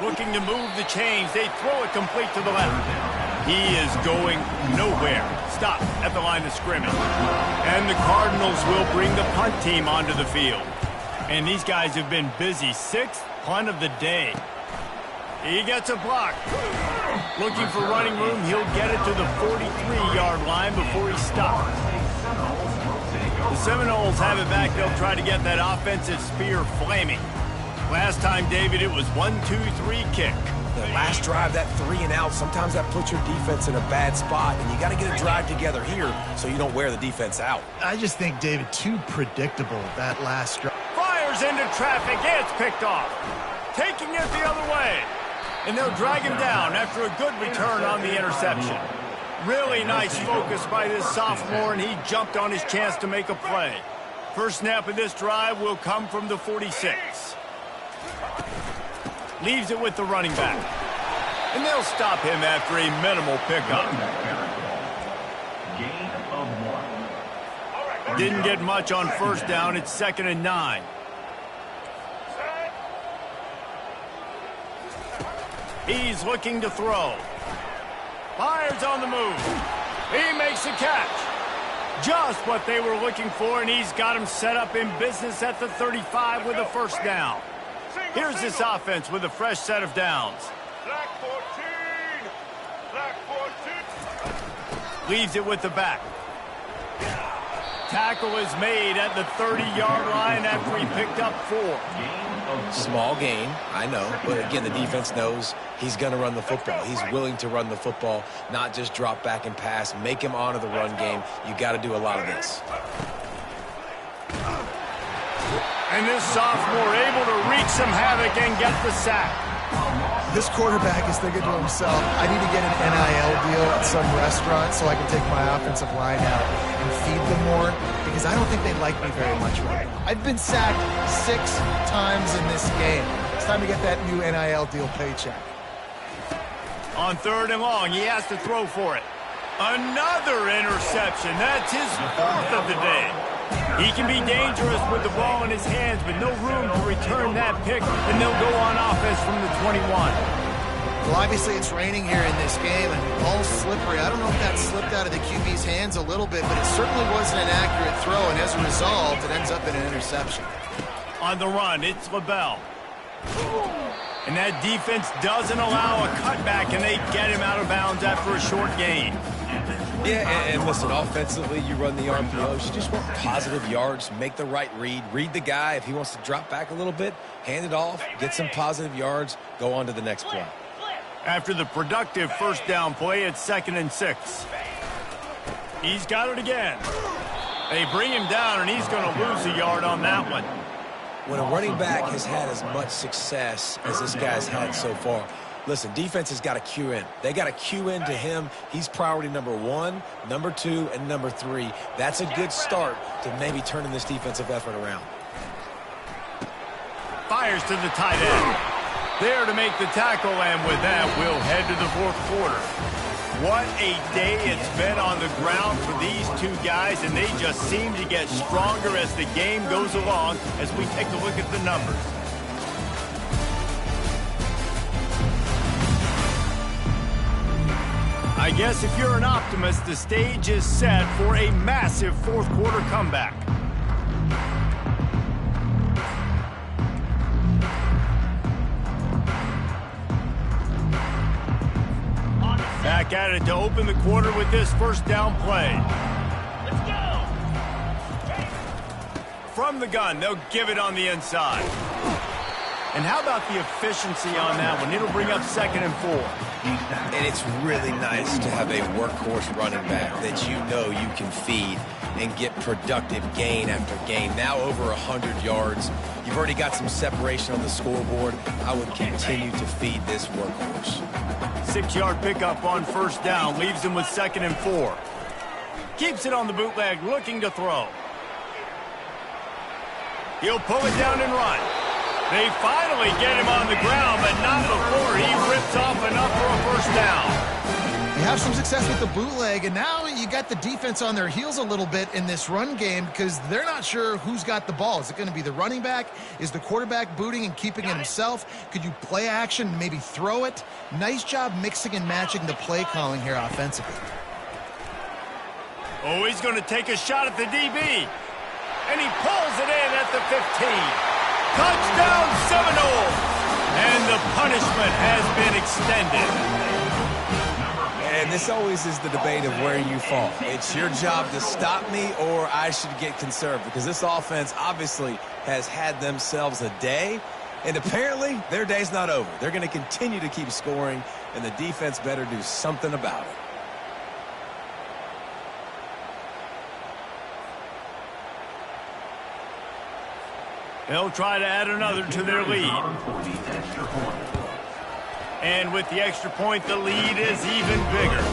Looking to move the chains. They throw it complete to the left. He is going nowhere. Stop at the line of scrimmage. And the Cardinals will bring the punt team onto the field. And these guys have been busy. 6th punt of the day. He gets a block. Looking for running room. He'll get it to the 43-yard line before he stops. The Seminoles have it back. They'll try to get that offensive spear flaming. Last time, David, it was 1-2-3 kick. The last drive, that 3 and out, sometimes that puts your defense in a bad spot, and you got to get a drive together here so you don't wear the defense out. I just think, David, too predictable, that last drive. Fires into traffic. It's picked off. Taking it the other way. And they'll drag him down after a good return on the interception. Really nice focus by this sophomore, and he jumped on his chance to make a play. First snap of this drive will come from the 46. Leaves it with the running back. And they'll stop him after a minimal pickup. Gain of 1. Didn't get much on 1st down. It's 2nd and 9. He's looking to throw. Fires on the move. He makes a catch. Just what they were looking for, and he's got him set up in business at the 35 with a 1st down. Here's this offense with a fresh set of downs. Black 14. Black 14. Leaves it with the back. Tackle is made at the 30-yard line after he picked up 4. Small gain, I know, but again, the defense knows he's going to run the football. He's willing to run the football, not just drop back and pass, make him honor the run game. You got to do a lot of this. And this sophomore able to wreak some havoc and get the sack. This quarterback is thinking to himself, I need to get an NIL deal at some restaurant so I can take my offensive line out and feed them more, because I don't think they like me very much right now. I've been sacked 6 times in this game. It's time to get that new NIL deal paycheck. On 3rd and long, he has to throw for it. Another interception. That's his 4th of the day. He can be dangerous with the ball in his hands, but no room to return that pick, and they'll go on offense from the 21. Well, obviously it's raining here in this game, and the ball's slippery. I don't know if that slipped out of the QB's hands a little bit, but it certainly wasn't an accurate throw, and as a result, it ends up in an interception. On the run, it's LaBelle. And that defense doesn't allow a cutback, and they get him out of bounds after a short gain. Yeah, and listen, offensively, you run the RPOs. You just want positive yards, make the right read the guy. If he wants to drop back a little bit, hand it off, get some positive yards, go on to the next play. After the productive 1st down play, it's 2nd and 6. He's got it again. They bring him down, and he's going to lose a yard on that one. when a running back has had as much success as this guy's had so far, listen, defense has got to cue in. They got to cue in to him. He's priority number 1, number 2, and number 3. That's a good start to maybe turning this defensive effort around. Fires to the tight end. There to make the tackle, and with that, we'll head to the fourth quarter. What a day it's been on the ground for these two guys, and they just seem to get stronger as the game goes along as we take a look at the numbers. I guess if you're an optimist, the stage is set for a massive fourth quarter comeback. Back at it to open the quarter with this first down play. Let's go. From the gun, they'll give it on the inside. And how about the efficiency on that one? It'll bring up 2nd and 4. And it's really nice to have a workhorse running back that you know you can feed and get productive gain after gain. Now over 100 yards. You've already got some separation on the scoreboard. I would continue to feed this workhorse. 6-yard pickup on first down. Leaves him with 2nd and 4. Keeps it on the bootleg, looking to throw. He'll pull it down and run. They finally get him on the ground, but not before he rips off enough for a first down. You have some success with the bootleg, and now you got the defense on their heels a little bit in this run game because they're not sure who's got the ball. Is it going to be the running back? Is the quarterback booting and keeping it himself? Could you play action and maybe throw it? Nice job mixing and matching the play calling here offensively. Oh, he's going to take a shot at the DB. And he pulls it in at the 15. Touchdown Seminoles! And the punishment has been extended. And this always is the debate of where you fall. It's your job to stop me or I should get conserved because this offense obviously has had themselves a day. And apparently their day's not over. They're going to continue to keep scoring and the defense better do something about it. They'll try to add another to their lead. And with the extra point, the lead is even bigger.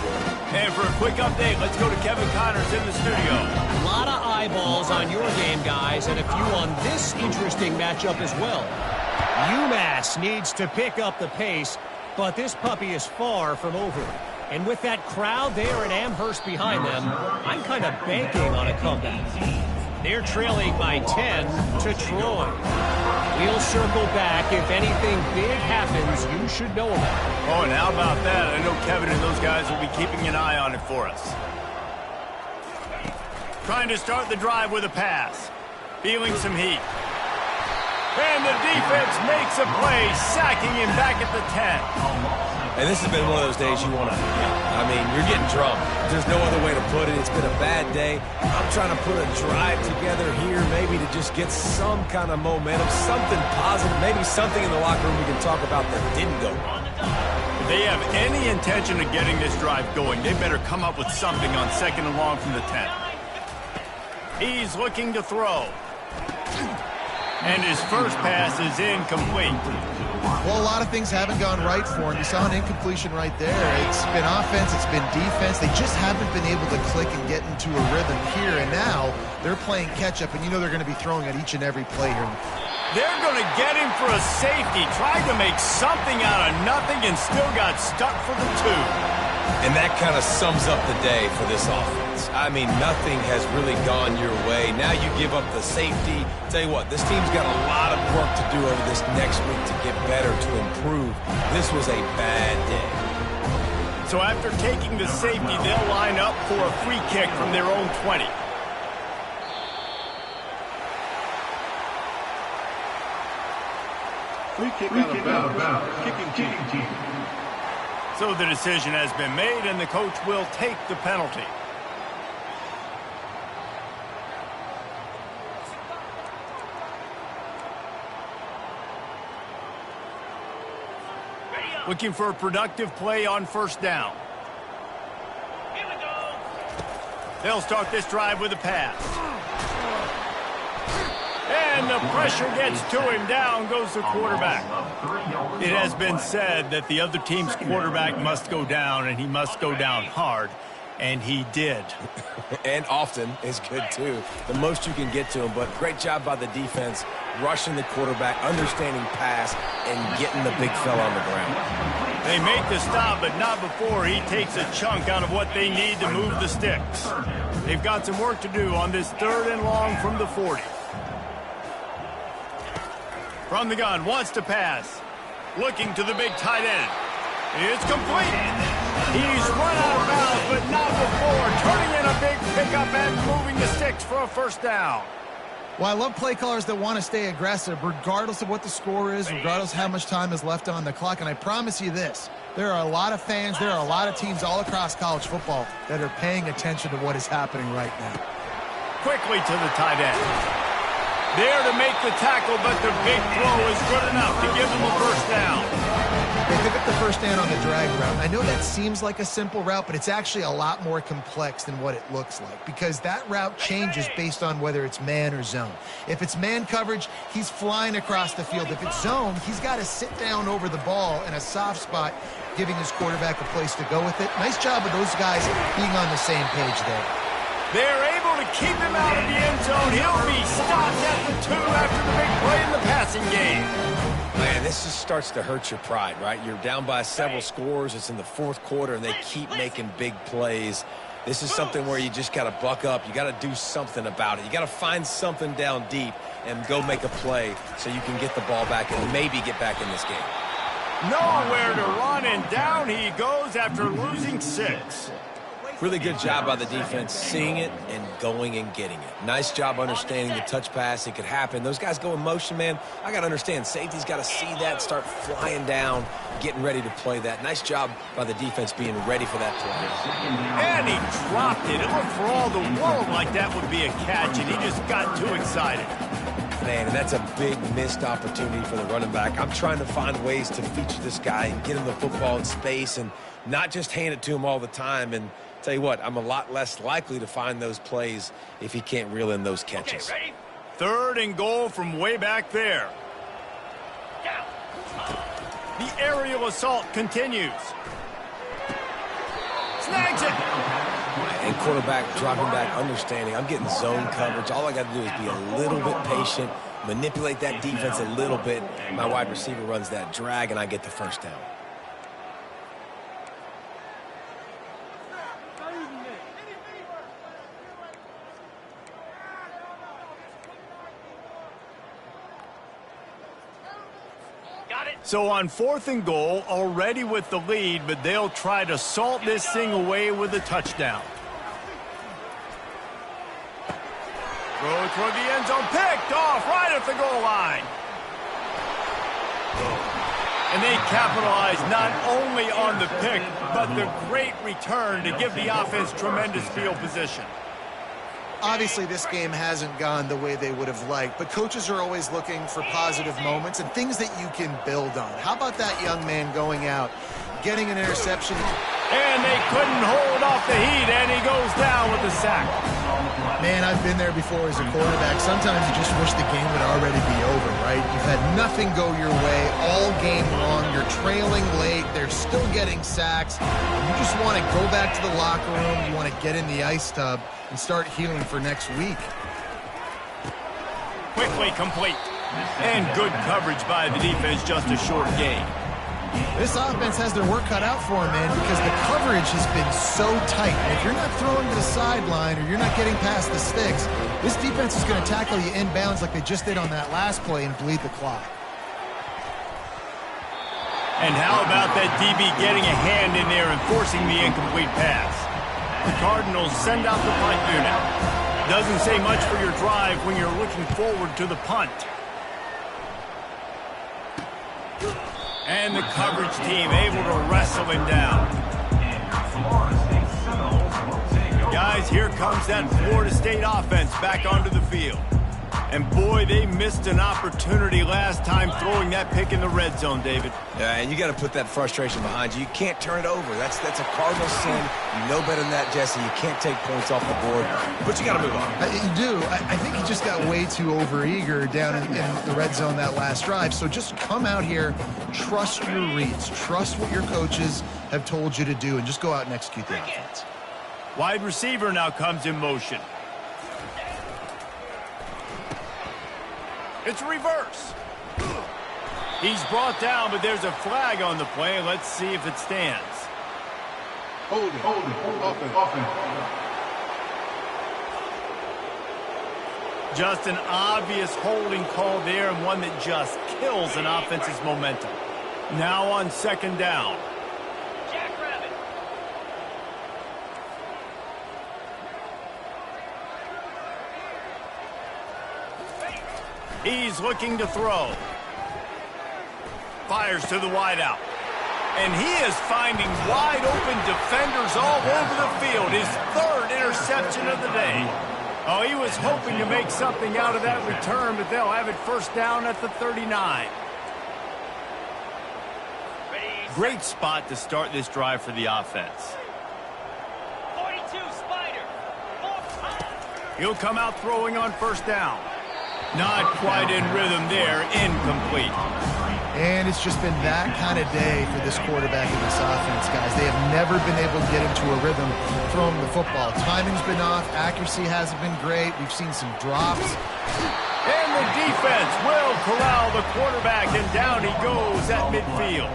And for a quick update, let's go to Kevin Connors in the studio. A lot of eyeballs on your game, guys, and a few on this interesting matchup as well. UMass needs to pick up the pace, but this puppy is far from over. And with that crowd there at Amherst behind them, I'm kind of banking on a comeback. They're trailing by 10 to Troy. We'll circle back. If anything big happens, you should know about it. Oh, and how about that? I know Kevin and those guys will be keeping an eye on it for us. Trying to start the drive with a pass. Feeling some heat. And the defense makes a play, sacking him back at the 10. And this has been one of those days you want to forget. I mean, you're getting drunk. There's no other way to put it. It's been a bad day. I'm trying to put a drive together here maybe to just get some kind of momentum, something positive, maybe something in the locker room we can talk about that didn't go wrong. If they have any intention of getting this drive going, they better come up with something on 2nd and long from the 10. He's looking to throw. And his first pass is incomplete. Well, a lot of things haven't gone right for him. You saw an incompletion right there. It's been offense, it's been defense. They just haven't been able to click and get into a rhythm here. And now they're playing catch-up, and you know they're going to be throwing at each and every play here. They're going to get him for a safety. Tried to make something out of nothing and still got stuck for the 2. And that kind of sums up the day for this offense. I mean, nothing has really gone your way. Now you give up the safety. Tell you what, this team's got a lot of work to do over this next week to get better, to improve. This was a bad day. So after taking the safety, they'll line up for a free kick from their own 20. Free kick out of bounds. Kicking team. So the decision has been made, and the coach will take the penalty. Looking for a productive play on first down. Here we go. They'll start this drive with a pass. And And the pressure gets to him. Down goes the quarterback. It has been said that the other team's quarterback must go down, and he must go down hard. And he did. And often is good, too. The most you can get to him, but great job by the defense, rushing the quarterback, understanding pass, and getting the big fella on the ground. They make the stop, but not before he takes a chunk out of what they need to move the sticks. They've got some work to do on this 3rd and long from the 40. From the gun, wants to pass. Looking to the big tight end. It's complete. He's run out of bounds, but not before. Turning in a big pickup and moving the sticks for a first down. Well, I love play callers that want to stay aggressive, regardless of what the score is, regardless of how much time is left on the clock. And I promise you this, there are a lot of fans, there are a lot of teams all across college football that are paying attention to what is happening right now. Quickly to the tight end. There to make the tackle, but the big throw is good enough to give them a first down. They pick up the first down on the drag route. I know that seems like a simple route, but it's actually a lot more complex than what it looks like because that route changes based on whether it's man or zone. If it's man coverage, he's flying across the field. If it's zone, he's got to sit down over the ball in a soft spot, giving his quarterback a place to go with it. Nice job of those guys being on the same page there. They're able to keep him out of the end zone. He'll be stopped at the 2 after the big play in the passing game. Man, this just starts to hurt your pride, right? You're down by several scores. It's in the 4th quarter, and they keep making big plays. This is something where you just got to buck up. You got to do something about it. You got to find something down deep and go make a play so you can get the ball back and maybe get back in this game. Nowhere to run, and down he goes after losing 6. Really good job by the defense seeing it and going and getting it. Nice job understanding the touch pass. It could happen. Those guys go in motion, man. I got to understand. Safety's got to see that, start flying down, getting ready to play that. Nice job by the defense being ready for that play. And he dropped it. It looked for all the world like that would be a catch, and he just got too excited. Man, and that's a big missed opportunity for the running back. I'm trying to find ways to feature this guy and get him the football in space and not just hand it to him all the time. And tell you what, I'm a lot less likely to find those plays if he can't reel in those catches. Okay, ready? 3rd and goal from way back there. Down. The aerial assault continues. Snags it. And quarterback dropping back, understanding. I'm getting zone coverage. All I got to do is be a little bit patient, manipulate that defense a little bit. My wide receiver runs that drag, and I get the first down. So on 4th and goal, already with the lead, but they'll try to salt this thing away with a touchdown. Throw toward the end zone, picked off right at the goal line. And they capitalize not only on the pick, but the great return to give the offense tremendous field position. Obviously, this game hasn't gone the way they would have liked, but coaches are always looking for positive moments and things that you can build on. How about that young man going out, getting an interception? And they couldn't hold off the heat, and he goes down with the sack. Man, I've been there before as a quarterback. Sometimes you just wish the game would already be over, right? You've had nothing go your way all game long. You're trailing late. They're still getting sacks. You just want to go back to the locker room. You want to get in the ice tub and start healing for next week. Quickly complete. And good coverage by the defense, just a short gain. This offense has their work cut out for them, man, because the coverage has been so tight. And if you're not throwing to the sideline or you're not getting past the sticks, this defense is going to tackle you inbounds like they just did on that last play and bleed the clock. And how about that DB getting a hand in there and forcing the incomplete pass? The Cardinals send out the punt unit. Doesn't say much for your drive when you're looking forward to the punt. And the coverage team able to wrestle him down. Guys, here comes that Florida State offense back onto the field. And boy, they missed an opportunity last time throwing that pick in the red zone, David. Yeah, and you got to put that frustration behind you. You can't turn it over. That's a cardinal sin. You know better than that, Jesse. You can't take points off the board, but you got to move on. You do. I think he just got way too overeager down in the red zone that last drive. So just come out here, trust your reads, trust what your coaches have told you to do, and just go out and execute the offense. Wide receiver now comes in motion. It's a reverse. He's brought down, but there's a flag on the play. Let's see if it stands. Hold it. Offense. Just an obvious holding call there, and one that just kills an offense's momentum. Now on second down. Jackrabbit. He's looking to throw. Fires to the wideout. And he is finding wide open defenders all over the field. His third interception of the day. Oh, he was hoping to make something out of that return, but they'll have it first down at the 39. Great spot to start this drive for the offense. 42, Spider. He'll come out throwing on first down. Not quite in rhythm there. Incomplete. And it's just been that kind of day for this quarterback in this offense, guys. They have never been able to get into a rhythm throwing the football. Timing's been off. Accuracy hasn't been great. We've seen some drops. And the defense will corral the quarterback, and down he goes at midfield.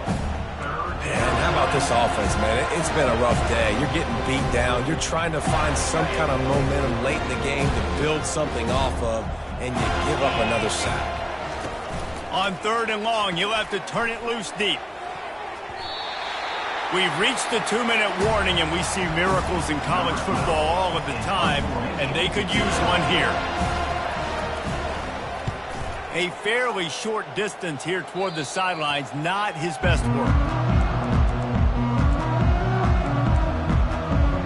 Man, how about this offense, man? It's been a rough day. You're getting beat down. You're trying to find some kind of momentum late in the game to build something off of, and you give up another sack. On third and long, you'll have to turn it loose deep. We've reached the 2-minute warning, and we see miracles in college football all of the time, and they could use one here. A fairly short distance here toward the sidelines, not his best work.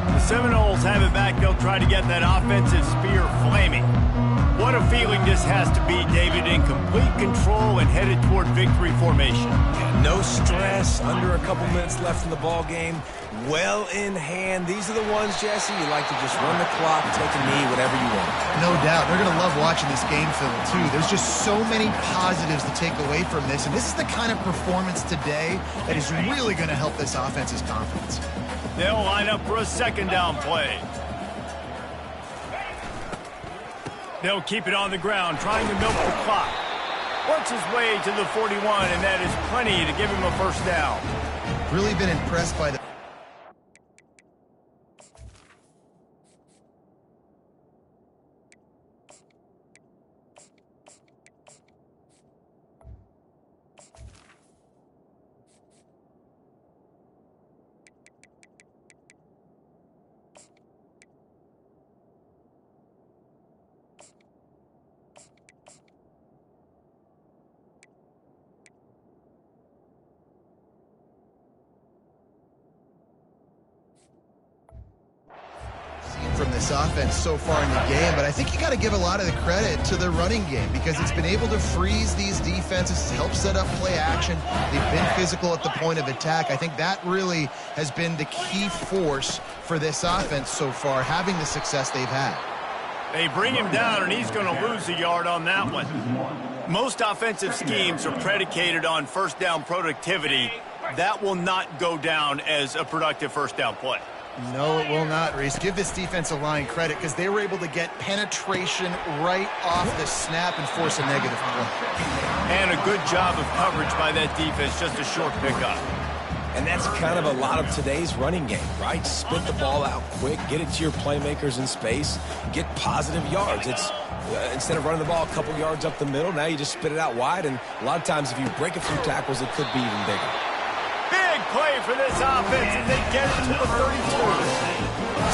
The Seminoles have it back. They'll try to get that offensive spear flaming. What a feeling this has to be, David, in complete control and headed toward victory formation. No stress, under a couple minutes left in the ball game, well in hand. These are the ones, Jesse, you like to just run the clock, take a knee, whatever you want. No doubt. They're going to love watching this game film, too. There's just so many positives to take away from this, and this is the kind of performance today that is really going to help this offense's confidence. They'll line up for a second down play. They'll keep it on the ground, trying to milk the clock. Works his way to the 41, and that is plenty to give him a first down. Really been impressed by the... from this offense so far in the game, but I think you got to give a lot of the credit to the running game because it's been able to freeze these defenses, help set up play action. They've been physical at the point of attack. I think that really has been the key force for this offense so far, having the success they've had. They bring him down, and he's going to lose a yard on that one. Most offensive schemes are predicated on first down productivity. That will not go down as a productive first down play. No, it will not, Reese. Give this defensive line credit because they were able to get penetration right off the snap and force a negative play. And a good job of coverage by that defense, just a short pickup. And that's kind of a lot of today's running game, right? Spit the ball out quick, get it to your playmakers in space, get positive yards. It's instead of running the ball a couple yards up the middle, now you just spit it out wide, and a lot of times if you break a few tackles, it could be even bigger. Big play for this offense as they get it to the 32.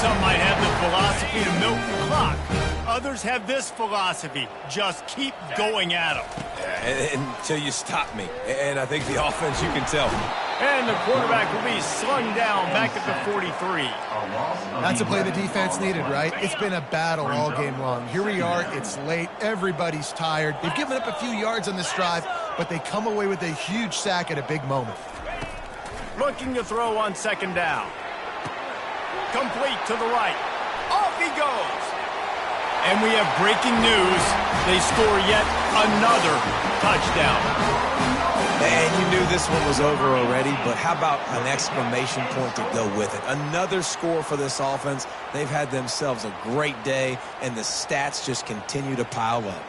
Some might have the philosophy to milk the clock. Others have this philosophy, just keep going at them. Until you stop me. And I think the offense, you can tell, And the quarterback will be slung down back at the 43. That's a play the defense needed, right? It's been a battle all game long. Here we are. It's late. Everybody's tired. They've given up a few yards on this drive, but they come away with a huge sack at a big moment. Looking to throw on second down. Complete to the right. Off he goes. And we have breaking news. They score yet another touchdown. And you knew this one was over already, but how about an exclamation point to go with it? Another score for this offense. They've had themselves a great day, and the stats just continue to pile up.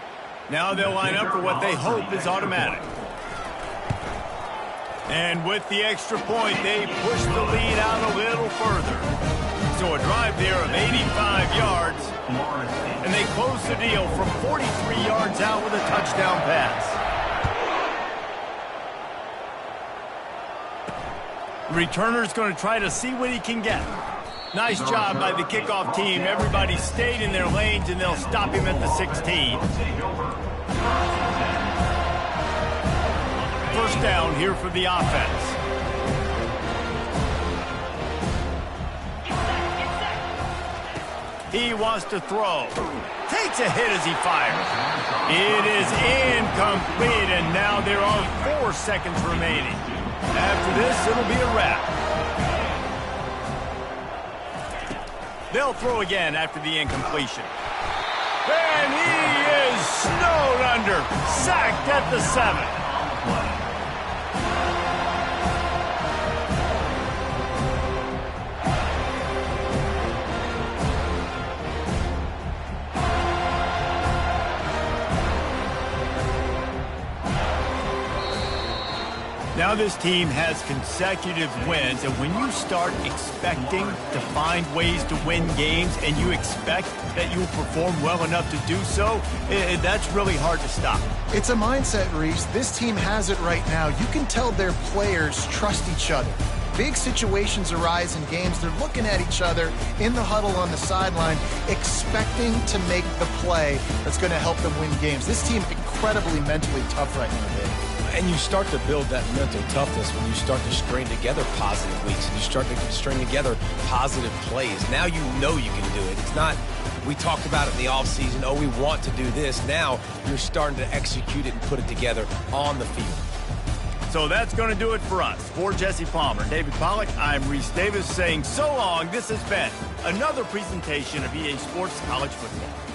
Now they'll line up for what they hope is automatic. And with the extra point, they push the lead out a little further. So a drive there of 85 yards, and they close the deal from 43 yards out with a touchdown pass. Returner's going to try to see what he can get. Nice job by the kickoff team. Everybody stayed in their lanes, and they'll stop him at the 16. First down here for the offense. He wants to throw. Takes a hit as he fires. It is incomplete, and now there are 4 seconds remaining. After this, it'll be a wrap. They'll throw again after the incompletion. And he is snowed under. Sacked at the 7. Now this team has consecutive wins, and when you start expecting to find ways to win games and you expect that you'll perform well enough to do so, that's really hard to stop. It's a mindset, Reese. This team has it right now. You can tell their players trust each other. Big situations arise in games. They're looking at each other in the huddle on the sideline, expecting to make the play that's going to help them win games. This team incredibly mentally tough right now, Dave. And you start to build that mental toughness when you start to string together positive weeks and you start to string together positive plays. Now you know you can do it. It's not, we talked about it in the offseason, oh, we want to do this. Now you're starting to execute it and put it together on the field. So that's going to do it for us. For Jesse Palmer, David Pollack, I'm Reese Davis saying so long. This has been another presentation of EA Sports College Football.